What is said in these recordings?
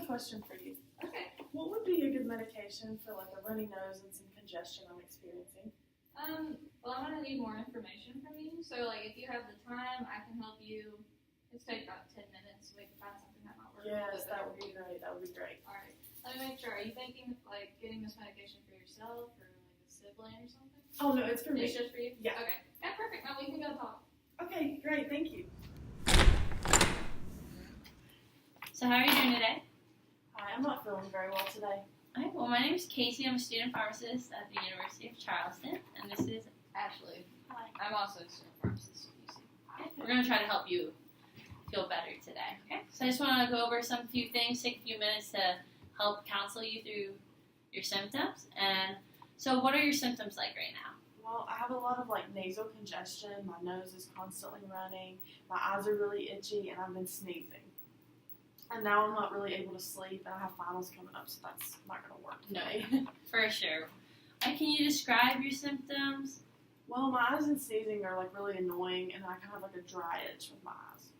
a question for you. Okay. What would be a good medication for like a runny nose and some congestion I'm experiencing? Well, I'm gonna need more information from you. So, like, if you have the time, I can help you. It's take about 10 minutes. We can find something that might work. Yes, that would be great. That would be great. All right. Let me make sure. Are you thinking of, like, getting this medication for yourself or like a sibling or something? Oh no, it's for me. It's just for you? Yeah. Okay. Yeah, perfect. Now we can go talk. Okay, great. Thank you. So how are you doing today? Hi, I'm not feeling very well today. All right, well, my name is Casey. I'm a student pharmacist at the University of Charleston, and this is Ashley. Hi. I'm also a student pharmacist at UC. Okay. We're going to try to help you feel better today. Okay. So I just want to go over some few things, take a few minutes to help counsel you through your symptoms. And so what are your symptoms like right now? Well, I have a lot of like nasal congestion. My nose is constantly running. My eyes are really itchy, and I've been sneezing. And now I'm not really able to sleep, and I have finals coming up, so that's not going to work today. For sure. And can you describe your symptoms? Well, my eyes and sneezing are like really annoying, and I kind of have like a dry itch with my eyes.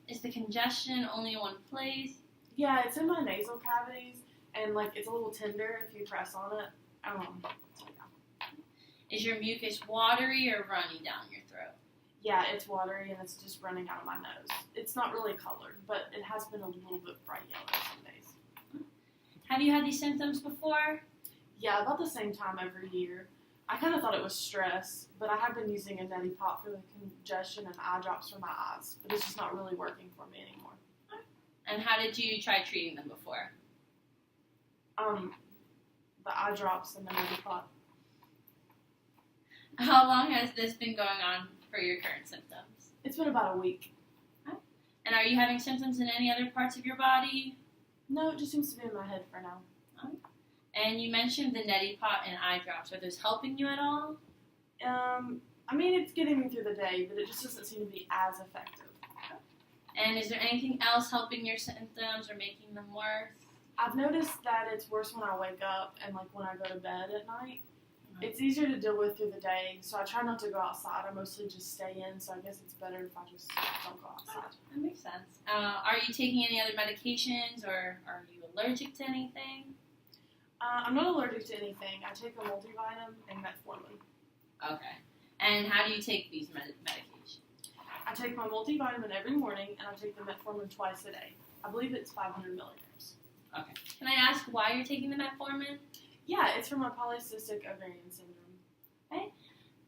Is the congestion only in one place? Yeah, it's in my nasal cavities, and like it's a little tender if you press on it. So yeah. Is your mucus watery or runny down your throat? Yeah, it's watery and it's just running out of my nose. It's not really colored, but it has been a little bit bright yellow some days. Have you had these symptoms before? Yeah, about the same time every year. I kind of thought it was stress, but I have been using a neti pot for the congestion and eye drops for my eyes, but it's just not really working for me anymore. And how did you try treating them before? The eye drops and the neti pot. How long has this been going on for your current symptoms? It's been about a week. And are you having symptoms in any other parts of your body? No, it just seems to be in my head for now. And you mentioned the neti pot and eye drops. Are those helping you at all? I mean, it's getting me through the day, but it just doesn't seem to be as effective. And is there anything else helping your symptoms or making them worse? I've noticed that it's worse when I wake up and like when I go to bed at night. It's easier to deal with through the day, so I try not to go outside. I mostly just stay in, so I guess it's better if I just don't go outside. That makes sense. Are you taking any other medications, or are you allergic to anything? I'm not allergic to anything. I take a multivitamin and metformin. Okay. And how do you take these medications? I take my multivitamin every morning, and I take the metformin twice a day. I believe it's 500 milligrams. Okay. Can I ask why you're taking the metformin? Yeah, it's for my polycystic ovarian syndrome. Okay.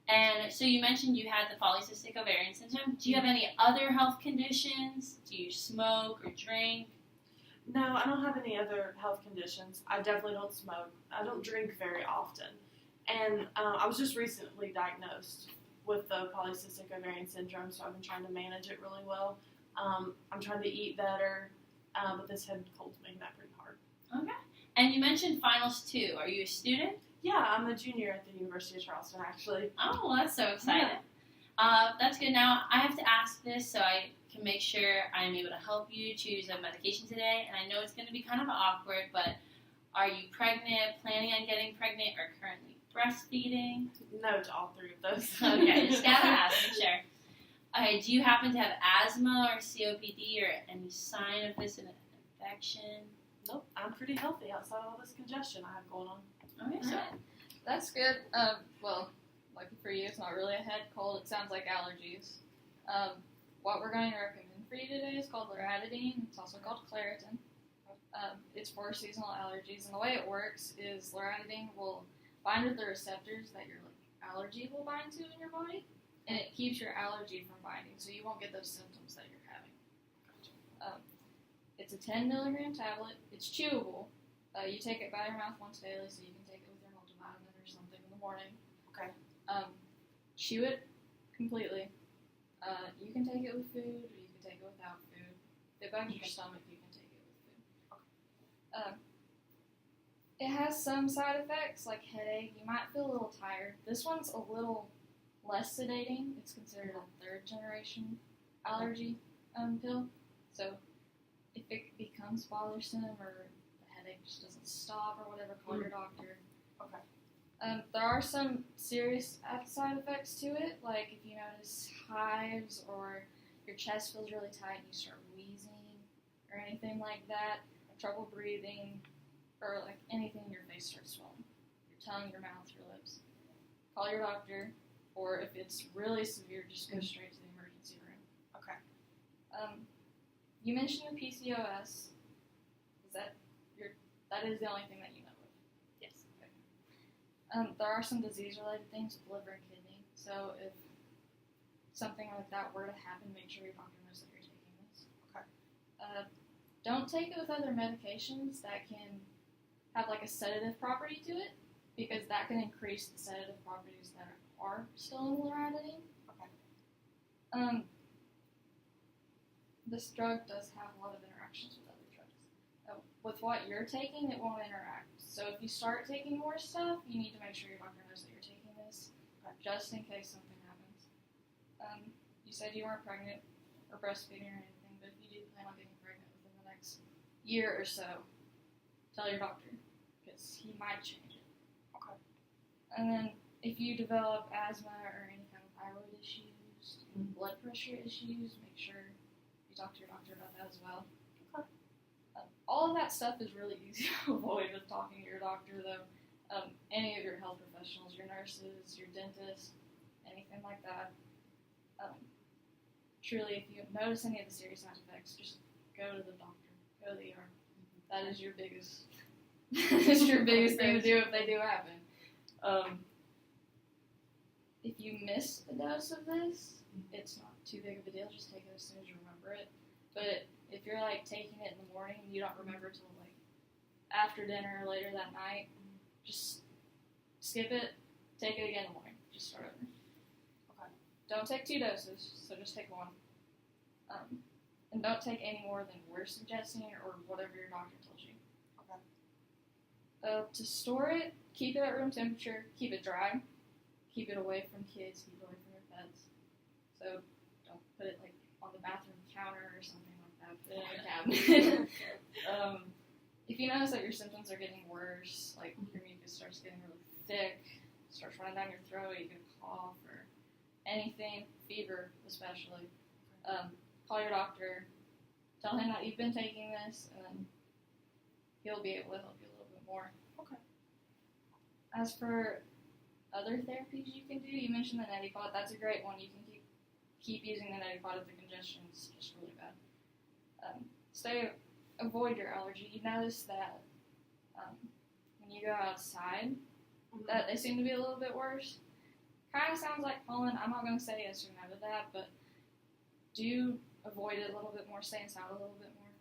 And so you mentioned you had the polycystic ovarian syndrome. Do you have any other health conditions? Do you smoke or drink? No, I don't have any other health conditions. I definitely don't smoke. I don't drink very often. And I was just recently diagnosed with the polycystic ovarian syndrome, so I've been trying to manage it really well. I'm trying to eat better, but this head cold's making that pretty hard. Okay. And you mentioned finals too. Are you a student? Yeah, I'm a junior at the University of Charleston, actually. Oh, well, that's so exciting. That's good. Now, I have to ask this so I can make sure I'm able to help you choose a medication today. And I know it's going to be kind of awkward, but are you pregnant, planning on getting pregnant, or currently breastfeeding? No to all three of those. Okay, just gotta ask, make sure. Okay, do you happen to have asthma or COPD or any sign of this infection? Nope, I'm pretty healthy outside of all this congestion I have going on. Okay, so That's good. Well, lucky for you, it's not really a head cold. It sounds like allergies. What we're going to recommend for you today is called Loratadine. It's also called Claritin. It's for seasonal allergies, and the way it works is Loratadine will bind with the receptors that your allergy will bind to in your body, and it keeps your allergy from binding, so you won't get those symptoms that you're having. It's a 10 milligram tablet. It's chewable. You take it by your mouth once daily, so you can take it with your multivitamin or something in the morning. Okay. Chew it completely. You can take it with food, or you can take it without food. If it bugs your stomach, you can take it with food. It has some side effects, like headache. You might feel a little tired. This one's a little less sedating. It's considered a third-generation allergy pill. So if it becomes bothersome or the headache just doesn't stop or whatever, call your doctor. Okay. There are some serious side effects to it, like if you notice hives or your chest feels really tight and you start wheezing or anything like that. trouble breathing, or like anything in your face starts swelling, your tongue, your mouth, your lips, call your doctor, or if it's really severe, just go straight to the emergency room. Okay. You mentioned your PCOS. That is the only thing that you know of? Yes. Okay. There are some disease-related things with liver and kidney, so if something like that were to happen, make sure your doctor knows that you're taking this. Okay. Don't take it with other medications that can have like a sedative property to it, because that can increase the sedative properties that are still in loratadine. Okay. This drug does have a lot of interactions with other drugs. With what you're taking, it won't interact. So if you start taking more stuff, you need to make sure your doctor knows that you're taking this, just in case something happens. You said you weren't pregnant or breastfeeding or anything, but if you do plan on getting pregnant within the next year or so, tell your doctor, because he might change it. Okay. And then if you develop asthma or any kind of thyroid issues, blood pressure issues, make sure you talk to your doctor about that as well. Okay. All of that stuff is really easy to avoid with talking to your doctor, though. Any of your health professionals, your nurses, your dentist, anything like that. Truly, if you notice any of the serious side effects, just go to the doctor. Go to the ER. That is your biggest. That is your biggest thing to do if they do happen. If you miss a dose of this, it's not too big of a deal. Just take it as soon as you remember it. But if you're like taking it in the morning and you don't remember till like after dinner or later that night, just skip it. Take it again in the morning. Just start over. Okay. Don't take 2 doses, so just take 1. And don't take any more than we're suggesting or whatever your doctor told you. Okay. To store it, keep it at room temperature, keep it dry, keep it away from kids, keep it away from your pets. So don't put it like on the bathroom counter or something like that. Put it in a cabinet. If you notice that your symptoms are getting worse, like your mucus starts getting really thick, starts running down your throat, you get a cough or anything, fever especially, call your doctor, tell him that you've been taking this, and then he'll be able to help you a little bit more. Okay. As for other therapies you can do, you mentioned the neti pot. That's a great one. You can keep using the neti pot if the congestion is just really bad. Avoid your allergy. You notice that when you go outside, that they seem to be a little bit worse. Kind of sounds like pollen. I'm not going to say yes or no to that, but do avoid it a little bit more. Stay inside a little bit more,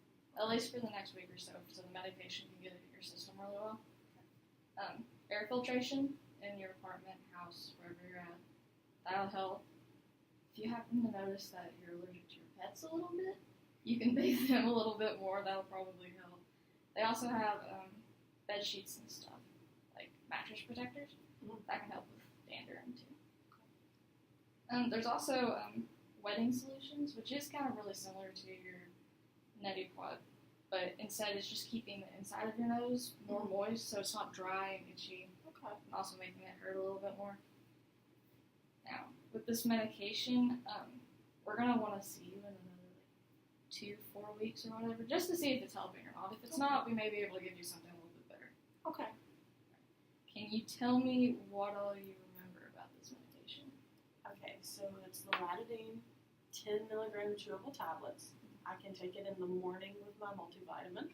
at least for the next week or so the medication can get into your system really well. Air filtration in your apartment, house, wherever you're at, that'll help. If you happen to notice that you're allergic to your pets a little bit, you can bathe them a little bit more. That'll probably help. They also have bed sheets and stuff, like mattress protectors. That can help with dander too. There's also wetting solutions, which is kind of really similar to your neti pot, but instead it's just keeping the inside of your nose more moist, so it's not dry and itchy. Okay. And also making it hurt a little bit more. Now, with this medication, we're gonna want to see you in another 2-4 weeks or whatever, just to see if it's helping or not. If it's not, we may be able to give you something a little bit better. Okay. Can you tell me what all you remember about this medication? Okay, so it's Loratadine, 10 milligram chewable tablets. I can take it in the morning with my multivitamin.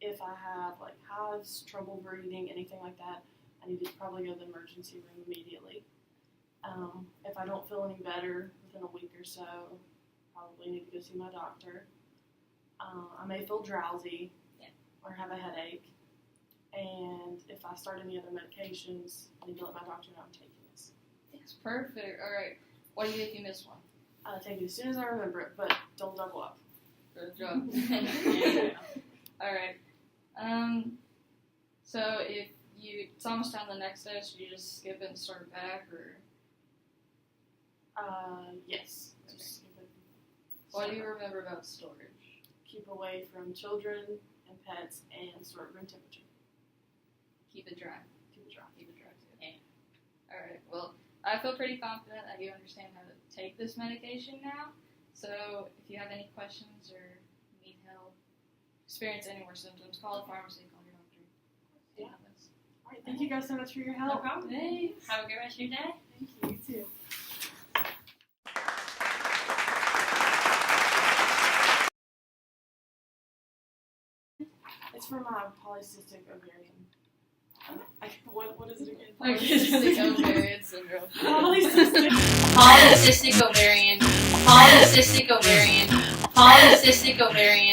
If I have like hives, trouble breathing, anything like that, I need to probably go to the emergency room immediately. If I don't feel any better within a week or so, probably need to go see my doctor. I may feel drowsy or have a headache. And if I start any other medications, I need to let my doctor know I'm taking this. Yes, perfect. All right. What do you do if you miss one? I'll take it as soon as I remember it, but don't double up. Good job. All right. So if it's almost time the next day, so you just skip it and start back, or? Yes. Okay. Just keep it. What do you remember about storage? Keep away from children and pets and store at room temperature. Keep it dry. Keep it dry. Keep it dry too. Yeah. All right. Well, I feel pretty confident that you understand how to take this medication now. So if you have any questions or need help, experience any more symptoms, call a pharmacy, call your doctor. Yeah. All right, thank you guys so much for your No help. problem. Thanks. Have a good rest of your day. Thank you. You too. It's for my polycystic ovarian. What is it again? Polycystic ovarian syndrome. Polycystic. Polycystic ovarian. Polycystic ovarian. Polycystic ovarian.